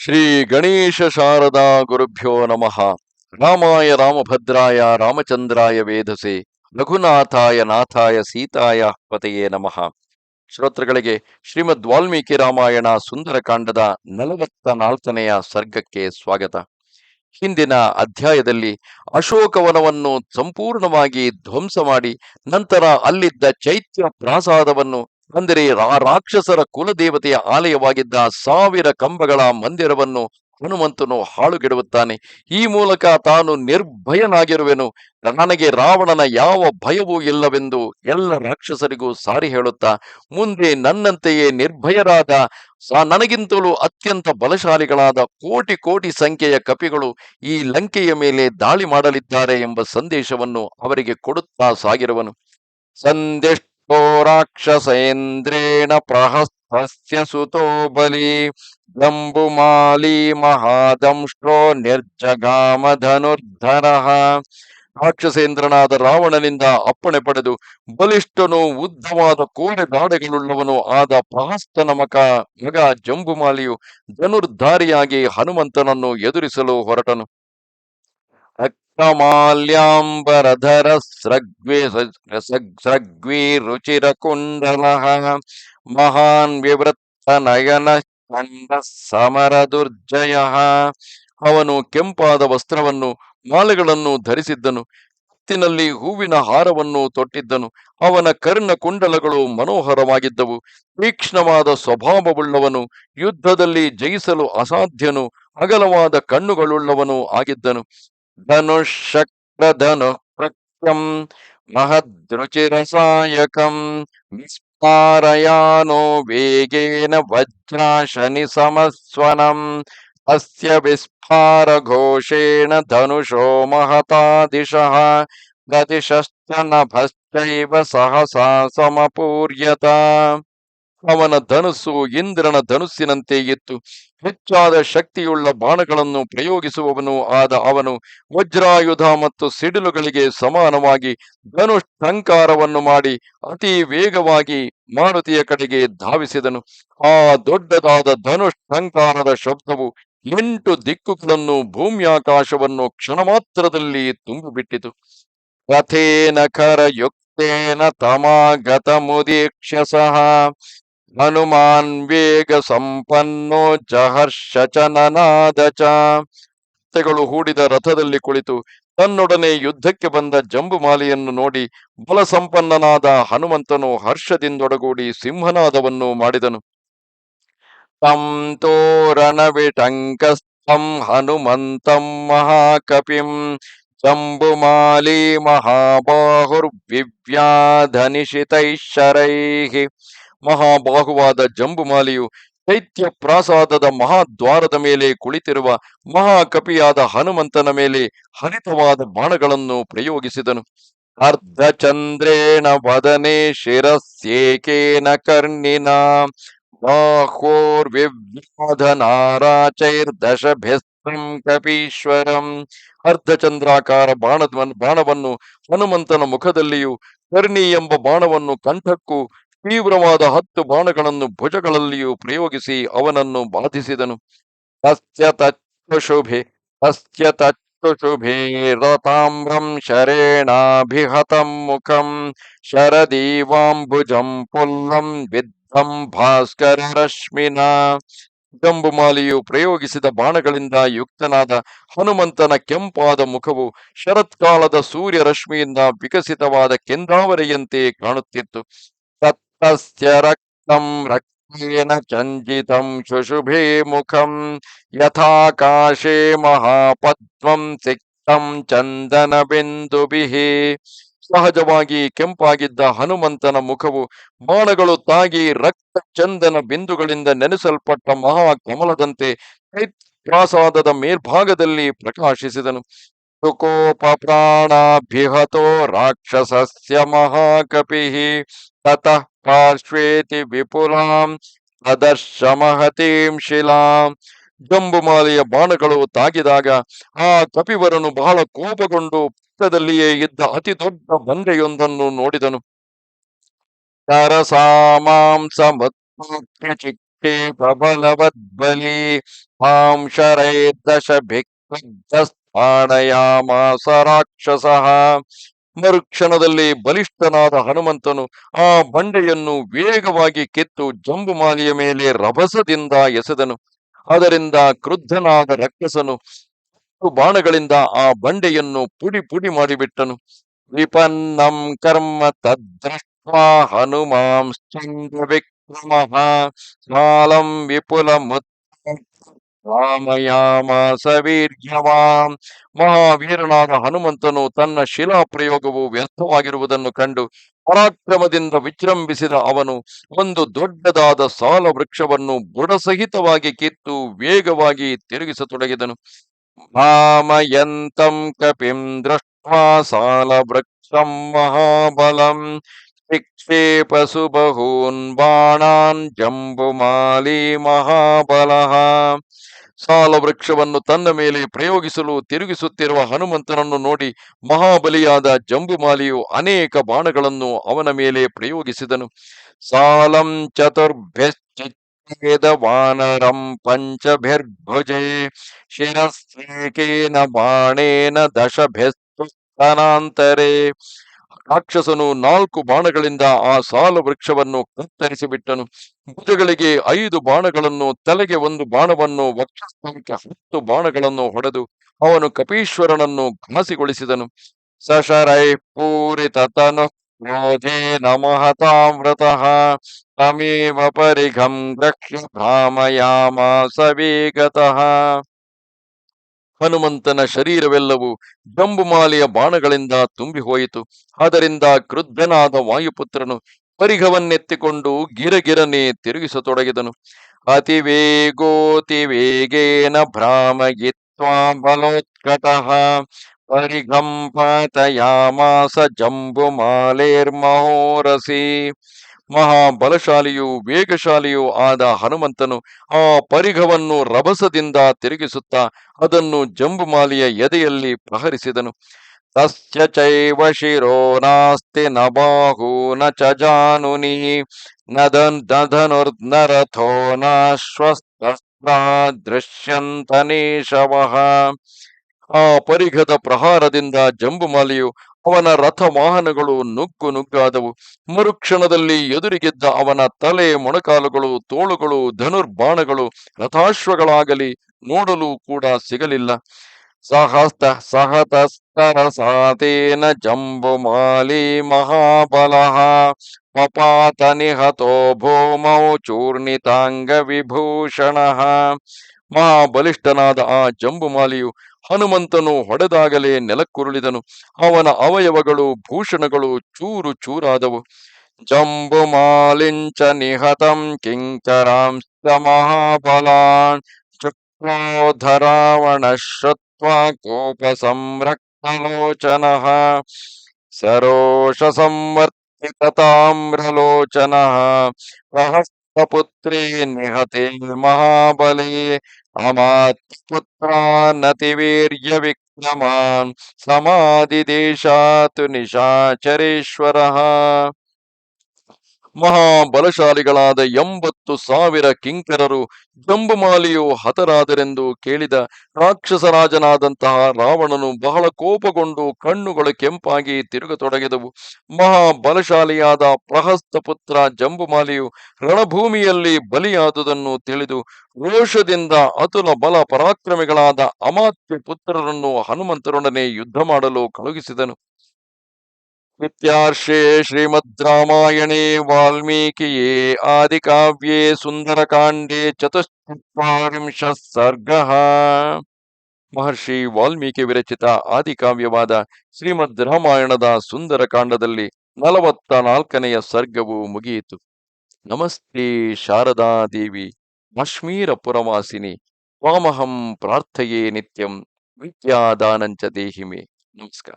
ಶ್ರೀ ಗಣೇಶ ಶಾರದಾ ಗುರುಭ್ಯೋ ನಮಃ. ರಾಮಾಯ ರಾಮಭದ್ರಾಯ ರಾಮಚಂದ್ರಾಯ ವೇಧಸೆ ರಘುನಾಥಾಯ ನಾಥಾಯ ಸೀತಾಯ ಪತೆಯೇ ನಮಃ. ಶ್ರೋತೃಗಳಿಗೆ ಶ್ರೀಮದ್ ವಾಲ್ಮೀಕಿ ರಾಮಾಯಣ ಸುಂದರಕಾಂಡದ 44ನೆಯ ಸರ್ಗಕ್ಕೆ ಸ್ವಾಗತ. ಹಿಂದಿನ ಅಧ್ಯಾಯದಲ್ಲಿ ಅಶೋಕವನವನ್ನು ಸಂಪೂರ್ಣವಾಗಿ ಧ್ವಂಸ ಮಾಡಿ ನಂತರ ಅಲ್ಲಿದ್ದ ಚೈತ್ಯ ಪ್ರಾಸಾದವನ್ನು, ಅಂದರೆ ರಾಕ್ಷಸರ ಕುಲದೇವತೆಯ ಆಲಯವಾಗಿದ್ದ 1000 ಕಂಬಗಳ ಮಂದಿರವನ್ನು ಹನುಮಂತನು ಹಾಳುಗೆಡುತ್ತಾನೆ. ಈ ಮೂಲಕ ತಾನು ನಿರ್ಭಯನಾಗಿರುವೆನು, ನನಗೆ ರಾವಣನ ಯಾವ ಭಯವೂ ಇಲ್ಲವೆಂದು ಎಲ್ಲ ರಾಕ್ಷಸರಿಗೂ ಸಾರಿ ಹೇಳುತ್ತಾ, ಮುಂದೆ ನನ್ನಂತೆಯೇ ನಿರ್ಭಯರಾದ ನನಗಿಂತಲೂ ಅತ್ಯಂತ ಬಲಶಾಲಿಗಳಾದ ಕೋಟಿ ಕೋಟಿ ಸಂಖ್ಯೆಯ ಕಪಿಗಳು ಈ ಲಂಕೆಯ ಮೇಲೆ ದಾಳಿ ಮಾಡಲಿದ್ದಾರೆ ಎಂಬ ಸಂದೇಶವನ್ನು ಅವರಿಗೆ ಕೊಡುತ್ತಾ ಸಾಗಿರುವನು. ಸಂದೇಷ್ಟೋ ರಾಕ್ಷಸೇಂದ್ರೇಣ ಪ್ರಹಸ್ತಸ್ಯ ಸುತೋ ಬಲಿ ಜಂಬುಮಾಲಿ ಮಹಾದಂಷ್ಟ್ರೋ ನಿರ್ಜಗಾಮ ಧನುರ್ಧರಃ. ರಾಕ್ಷಸೇಂದ್ರನಾದ ರಾವಣನಿಂದ ಅಪ್ಪಣೆ ಪಡೆದು ಬಲಿಷ್ಠನು ಉದ್ದವಾದ ಕೋರೆ ದಾಡೆಗಳುಳ್ಳವನು ಆದ ಪ್ರಹಸ್ತನ ಮಗ ಜಂಬುಮಾಲಿಯು ಧನುರ್ಧಾರಿಯಾಗಿ ಹನುಮಂತನನ್ನು ಎದುರಿಸಲು ಹೊರಟನು. ಅಕ್ರಮಾಲ್ಯಾಂಬರಧರ ಸ್ರಗ್ವಿ ರುಚಿರ ಕುಂಡಲಃ ಮಹಾನ್ ವಿವೃತ್ತ ನಯನ ಸಮರ ದುರ್ಜಯ. ಅವನು ಕೆಂಪಾದ ವಸ್ತ್ರವನ್ನು ಮಾಲೆಗಳನ್ನು ಧರಿಸಿದ್ದನು, ಕತ್ತಿನಲ್ಲಿ ಹೂವಿನ ಹಾರವನ್ನು ತೊಟ್ಟಿದ್ದನು. ಅವನ ಕರ್ಣ ಕುಂಡಲಗಳು ಮನೋಹರವಾಗಿದ್ದವು. ತೀಕ್ಷ್ಣವಾದ ಸ್ವಭಾವವುಳ್ಳವನು, ಯುದ್ಧದಲ್ಲಿ ಜಯಿಸಲು ಅಸಾಧ್ಯನು, ಅಗಲವಾದ ಕಣ್ಣುಗಳುಳ್ಳವನು ಆಗಿದ್ದನು. ಧನುಷಕ್ರಧನು ಪ್ರಖ್ಯಂ ಮಹದೃಚಿರಸಾಯಕಂ ವಿಸ್ಮಾರಯಾನೋ ವೇಗೇನ ವಜ್ರಾಶನಿ ಸಮಸ್ವನಂ ಅಸ್ಯ ವಿಸ್ಫಾರ ಘೋಷೇಣ ಧನುಷೋ ಮಹತಾ ದಿಶಃ ಗತಿಶಶ್ಚ ನಭಶ್ಚೈವ ಸಹಸಾ ಸಮಪೂರ್ಯತ. ಅವನ ಧನುಸ್ಸು ಇಂದ್ರನ ಧನುಸ್ಸಿನಂತೆ ಇತ್ತು. ಹೆಚ್ಚಾದ ಶಕ್ತಿಯುಳ್ಳ ಬಾಣಗಳನ್ನು ಪ್ರಯೋಗಿಸುವವನು ಆದ ಅವನು ವಜ್ರಾಯುಧ ಮತ್ತು ಸಿಡಿಲುಗಳಿಗೆ ಸಮಾನವಾಗಿ ಧನುಷ್ಠಂಕಾರವನ್ನು ಮಾಡಿ ಅತಿ ವೇಗವಾಗಿ ಮಾರುತಿಯ ಕಡೆಗೆ ಧಾವಿಸಿದನು. ಆ ದೊಡ್ಡದಾದ ಧನುಷ್ಠಂಕಾರದ ಶಬ್ದವು 8 ದಿಕ್ಕುಗಳನ್ನು, ಭೂಮ್ಯಾಕಾಶವನ್ನು ಕ್ಷಣ ಮಾತ್ರದಲ್ಲಿ ತುಂಬಿಬಿಟ್ಟಿತು. ರಥೇನ ಖರಯುಕ್ತೇನ ತಮಾಗತ ಮುದೀಕ್ಷ್ಯ ಸಹ ಹನುಮಾನ್ ವೇಗ ಸಂಪನ್ನೋ ಜಹರ್ಷ ಚ ನನಾದ ಚ. ಕತ್ತೆಗಳು ಹೂಡಿದ ರಥದಲ್ಲಿ ಕುಳಿತು ತನ್ನೊಡನೆ ಯುದ್ಧಕ್ಕೆ ಬಂದ ಜಂಬುಮಾಲಿಯನ್ನು ನೋಡಿ ಬಲಸಂಪನ್ನನಾದ ಹನುಮಂತನು ಹರ್ಷದಿಂದೊಡಗೂಡಿ ಸಿಂಹನಾದವನ್ನು ಮಾಡಿದನು. ತಂ ತೋರಣವಿಟಂಕಸ್ಥಂ ಹನುಮಂತಂ ಮಹಾಕಪಿಂ ಜಂಬುಮಾಲಿ ಮಹಾಬಾಹುರ್ವಿವ್ಯಾಧನಿಶಿತೈಶ್ಚರೈಃ. ಮಹಾಬಾಹುವಾದ ಜಂಬುಮಾಲಿಯು ಚೈತ್ಯ ಪ್ರಾಸಾದದ ಮಹಾದ್ವಾರದ ಮೇಲೆ ಕುಳಿತಿರುವ ಮಹಾಕಪಿಯಾದ ಹನುಮಂತನ ಮೇಲೆ ಹರಿತವಾದ ಬಾಣಗಳನ್ನು ಪ್ರಯೋಗಿಸಿದನು. ಅರ್ಧಚಂದ್ರೇಣ ವದನೆ ಶಿರಸ್ಯೇಕೇನ ಕರ್ಣಿನ ಬಾಹೋರ್ವಿವ್ಯಾಧನಾರಾಚೈರ್ದಶಭಿಸ್ತ್ರಂ ಕಪೀಶ್ವರಂ. ಅರ್ಧಚಂದ್ರಾಕಾರ ಬಾಣವನ್ನು ಹನುಮಂತನ ಮುಖದಲ್ಲಿಯೂ, ಕರ್ಣಿ ಎಂಬ ಬಾಣವನ್ನು ಕಂಠಕ್ಕೂ, ತೀವ್ರವಾದ 10 ಬಾಣಗಳನ್ನು ಭುಜಗಳಲ್ಲಿಯೂ ಪ್ರಯೋಗಿಸಿ ಅವನನ್ನು ಬಾಧಿಸಿದನು. ತಸ್ಯ ತಚ್ಚುಶುಭೆ ರತಾಮ್ರಂ ಶರೇಣಾಭಿಹತಂ ಮುಖಂ ಶರದೀವಾಂಬುಜಂ ಪುಲ್ಲಂ ವಿದ್ಧಂ ಭಾಸ್ಕರ ರಶ್ಮಿನ. ಜಂಬುಮಾಲಿಯು ಪ್ರಯೋಗಿಸಿದ ಬಾಣಗಳಿಂದ ಯುಕ್ತನಾದ ಹನುಮಂತನ ಕೆಂಪಾದ ಮುಖವು ಶರತ್ಕಾಲದ ಸೂರ್ಯ ರಶ್ಮಿಯಿಂದ ವಿಕಸಿತವಾದ ಕೆಂದಾವರೆಯಂತೆ ಕಾಣುತ್ತಿತ್ತು. ತತ್ತಸ್ಯ ರಕ್ತಂ ರಕ್ತೇನ ಚಂಜಿತಂ ಶುಶುಭೆ ಮುಖಂ ಯಥಾಕಾಶೇ ಮಹಾಪದ್ಮಂ ಸಿಕ್ತಂ ಚಂದನ ಬಿಂದುಭಿಃ. ಸಹಜವಾಗಿ ಕೆಂಪಾಗಿದ್ದ ಹನುಮಂತನ ಮುಖವು ಬಾಣಗಳು ತಾಗಿ ರಕ್ತ ಚಂದನ ಬಿಂದುಗಳಿಂದ ನೆನೆಸಲ್ಪಟ್ಟ ಮಹಾಕಮಲದಂತೆ ಪ್ರಾಸಾದದ ಮೇಲ್ಭಾಗದಲ್ಲಿ ಪ್ರಕಾಶಿಸಿದನು. ಸುಕೋಪ ಪ್ರಾಣಾಭಿಹತೋ ರಾಕ್ಷಸಸ್ಯ ಮಹಾಕಪಿಃ ತತಃ ಪಾರ್ಶ್ವೇತಿ ವಿಪುಲಾಂ ಅದರ್ಶ ಮಹತೀಂ ಶಿಲಾಂ. ಜಂಬುಮಾಲಿಯ ಬಾಣಗಳು ತಾಗಿದಾಗ ಆ ಕಪಿವರನು ಬಹಳ ಕೋಪಗೊಂಡು ಪಕ್ಕದಲ್ಲಿಯೇ ಇದ್ದ ಅತಿ ದೊಡ್ಡ ಬಂಡೆಯೊಂದನ್ನು ನೋಡಿದನು. ಕರಸಾಮಾಂಸ ಪ್ರಬಲವದ್ಬಲಿ ಮಾಂ ಶರೈರ್ದಶಭಿಕ್ತಸ್ಥಾಣಯಾಮಾಸ ರಾಕ್ಷಸಃ. ಮರುಕ್ಷಣದಲ್ಲಿ ಬಲಿಷ್ಠನಾದ ಹನುಮಂತನು ಆ ಬಂಡೆಯನ್ನು ವೇಗವಾಗಿ ಕಿತ್ತು ಜಂಬುಮಾಲಿಯ ಮೇಲೆ ರಭಸದಿಂದ ಎಸೆದನು. ಅದರಿಂದ ಕ್ರುದ್ಧನಾದ ರಕ್ಕಸನು ಬಾಣಗಳಿಂದ ಆ ಬಂಡೆಯನ್ನು ಪುಡಿ ಪುಡಿ ಮಾಡಿಬಿಟ್ಟನು. ವಿಪನ್ನಂ ಕರ್ಮ ತದ್ದೃಷ್ಟ್ವಾ ಹನುಮಾಂಶ್ಚಂದ್ರ ವಿಕ್ರಮಃ ಕಾಲಂ ವಿಪುಲ ರಾಮಯಾಮಾಸ ವೀರ್ಯವಾಂ. ಮಹಾವೀರನಾದ ಹನುಮಂತನು ತನ್ನ ಶಿಲಾ ಪ್ರಯೋಗವು ವ್ಯರ್ಥವಾಗಿರುವುದನ್ನು ಕಂಡು ಪರಾಕ್ರಮದಿಂದ ವಿಜೃಂಭಿಸಿದ ಅವನು ಒಂದು ದೊಡ್ಡದಾದ ಸಾಲ ವೃಕ್ಷವನ್ನು ಬುಡಸಹಿತವಾಗಿ ಕಿತ್ತು ವೇಗವಾಗಿ ತಿರುಗಿಸತೊಡಗಿದನು. ಭಾಮಯಂತಂ ಕಪಿಂ ದೃಷ್ಟ್ವಾ ಸಾಲವೃಕ್ಷಂ ಮಹಾಬಲಂ ಚಿಕ್ಷೇಪಸು ಬಹೂನ್ ಬಾಣಾನ್ ಜಂಬುಮಾಲಿ ಮಹಾಬಲಃ. ಸಾಲ ವೃಕ್ಷವನ್ನು ತನ್ನ ಮೇಲೆ ಪ್ರಯೋಗಿಸಲು ತಿರುಗಿಸುತ್ತಿರುವ ಹನುಮಂತನನ್ನು ನೋಡಿ ಮಹಾಬಲಿಯಾದ ಜಂಬುಮಾಲಿಯು ಅನೇಕ ಬಾಣಗಳನ್ನು ಅವನ ಮೇಲೆ ಪ್ರಯೋಗಿಸಿದನು. ಸಾಲಂ ಚತುರ್ಭ್ಯಶ್ಚಿಚ್ಛೇದ ವಾನರಂ ಪಂಚಭಿರ್ಭುಜೇ ಶಿರಸ್ಸೇಕೇನ ಬಾಣೇನ ದಶಭ್ಯಸ್ತು ಸ್ತನಾಂತರೇ. ರಾಕ್ಷಸನು 4 ಬಾಣಗಳಿಂದ ಆ ಸಾಲ ವೃಕ್ಷವನ್ನು ಕತ್ತರಿಸಿಬಿಟ್ಟನು. ಭುಜಗಳಿಗೆ 5 ಬಾಣಗಳನ್ನು, ತಲೆಗೆ 1 ಬಾಣವನ್ನು, ವಕ್ಷಸ್ಥಳಕ್ಕೆ 10 ಬಾಣಗಳನ್ನು ಹೊಡೆದು ಅವನು ಕಪೀಶ್ವರನನ್ನು ಘಾಸಿಗೊಳಿಸಿದನು. ಸಶರೈ ಪೂರಿತ ತನು ಕ್ರೋಧೇನ ಮಹತಾಮೃತಃ ತಮೇವ ಪರಿಘಂ ರಕ್ಷ್ಯ ಭ್ರಾಮಯಾಮಾಸ ವೇಗತಃ. ಹನುಮಂತನ ಶರೀರವೆಲ್ಲವೂ ಜಂಬುಮಾಲಿಯ ಬಾಣಗಳಿಂದ ತುಂಬಿ ಹೋಯಿತು. ಅದರಿಂದ ಕ್ರುದ್ಧನಾದ ವಾಯುಪುತ್ರನು ಪರಿಘವನ್ನೆತ್ತಿಕೊಂಡು ಗಿರಗಿರನೆ ತಿರುಗಿಸತೊಡಗಿದನು. ಅತಿವೇಗೋತಿ ವೇಗೇನ ಭ್ರಾಮಯಿತ್ವಾ ಬಲೋತ್ಕಟಃ ಪರಿಘಂ ಪಾತಯಾಮಾಸ ಜಂಬುಮಾಲೇರ್ಮಹೋರಸಿ. ಮಹಾಬಲಶಾಲಿಯೂ ವೇಗಶಾಲಿಯೂ ಆದ ಹನುಮಂತನು ಆ ಪರಿಘವನ್ನು ರಭಸದಿಂದ ತಿರುಗಿಸುತ್ತಾ ಅದನ್ನು ಜಂಬುಮಾಲಿಯ ಎದೆಯಲ್ಲಿ ಪ್ರಹರಿಸಿದನು. ತಸ್ಯ ಚೈವ ಶಿರೋ ನಾಸ್ತಿ ನ ಬಾಹೂ ನ ಚ ಜಾನುನಿ ನ ಧನುರ್ನರಥೋ ನಾಶ್ವಸ್ತ್ರಾ ದೃಶ್ಯಂತನೇಶವಃ. ಆ ಪರಿಘದ ಪ್ರಹಾರದಿಂದ ಜಂಬುಮಾಲಿಯು ಅವನ ರಥ ವಾಹನಗಳು ನುಗ್ಗು ನುಗ್ಗಾದವು. ಮರುಕ್ಷಣದಲ್ಲಿ ಎದುರಿಗಿದ್ದ ಅವನ ತಲೆ, ಮೊಣಕಾಲುಗಳು, ತೋಳುಗಳು, ಧನುರ್ಬಾಣಗಳು, ರಥಾಶ್ವಗಳಾಗಲಿ ನೋಡಲು ಕೂಡ ಸಿಗಲಿಲ್ಲ. ಸಹತಸ್ಕರ ಸಾತೇನ ಜಂಬುಮಾಲಿ ಮಹಾಬಲಃ ಪಪಾತ ನಿಹತೋ ಭೂಮೌ ಚೂರ್ಣಿತಾಂಗ ವಿಭೂಷಣಃ. ಮಹಾಬಲಿಷ್ಠನಾದ ಆ ಜಂಬುಮಾಲಿಯು ಹನುಮಂತನು ಹೊಡೆದಾಗಲೇ ನೆಲಕ್ಕುರುಳಿದನು. ಅವನ ಅವಯವಗಳು, ಭೂಷಣಗಳು ಚೂರು ಚೂರಾದವು. ಜಂಬುಮಾಲಿಂಚ ನಿಹತಂ ಕಿಂಕರಾಂಶ್ಚ ಮಹಾಬಲಾನ್ ಚಕ್ರೋಧರಾವಣ ಶ್ರುತ್ವಾ ಕೋಪ ಸಂರಕ್ತಲೋಚನಃ ಸರೋಷ ಸಂವರ್ತಿತ ತಾಮ್ರಲೋಚನಃ ಪ್ರಹಸ್ತಪುತ್ರೇ ನಿಹತೆ ಮಹಾಬಲೇ ಅಮಾತ್ಯಪುತ್ರಾನತಿವೀರ್ಯ ವಿಕ್ರಮಾನ್ ಸಮಾಧಿದೇಶಾತು ನಿಶಾಚರೇಶ್ವರಃ. ಮಹಾಬಲಶಾಲಿಗಳಾದ 80,000 ಕಿಂಕರರು ಜಂಬುಮಾಲಿಯು ಹತರಾದರೆಂದು ಕೇಳಿದ ರಾಕ್ಷಸರಾಜನಾದಂತಹ ರಾವಣನು ಬಹಳ ಕೋಪಗೊಂಡು ಕಣ್ಣುಗಳು ಕೆಂಪಾಗಿ ತಿರುಗತೊಡಗಿದವು. ಮಹಾಬಲಶಾಲಿಯಾದ ಪ್ರಹಸ್ತ ಪುತ್ರ ಜಂಬುಮಾಲಿಯು ರಣಭೂಮಿಯಲ್ಲಿ ಬಲಿಯಾದುದನ್ನು ತಿಳಿದು ರೋಷದಿಂದ ಅತುಲ ಬಲ ಪರಾಕ್ರಮಿಗಳಾದ ಅಮಾತ್ಯ ಪುತ್ರರನ್ನು ಹನುಮಂತರೊಡನೆ ಯುದ್ಧ ಮಾಡಲು ಕಳುಹಿಸಿದನು. ಇತ್ಯಾರ್ಷೇ ಶ್ರೀಮದ್ ರಾಮಾಯಣೇ ವಾಲ್ಮೀಕಿಯೇ ಆದಿಕಾವ್ಯೇ ಸುಂದರಕಾಂಡೇ ಚತುಶ್ಚತ್ವಾರಿಂಶಃ ಸರ್ಗಃ. ಮಹರ್ಷಿ ವಾಲ್ಮೀಕಿ ವಿರಚಿತ ಆದಿಕಾವ್ಯವಾದ ಶ್ರೀಮದ್ ರಾಮಾಯಣದ ಸುಂದರಕಾಂಡದಲ್ಲಿ 44ನೆಯ ಸರ್ಗವು ಮುಗಿಯಿತು. ನಮಸ್ತೆ ಶಾರದಾ ದೇವಿ ಕಾಶ್ಮೀರ ಪುರವಾಸಿನಿ ತ್ವಾಮಹಂ ಪ್ರಾರ್ಥಯೇ ನಿತ್ಯಂ ವಿದ್ಯಾದಾನಂಚ ದೇಹಿಮೆ. ನಮಸ್ಕಾರ.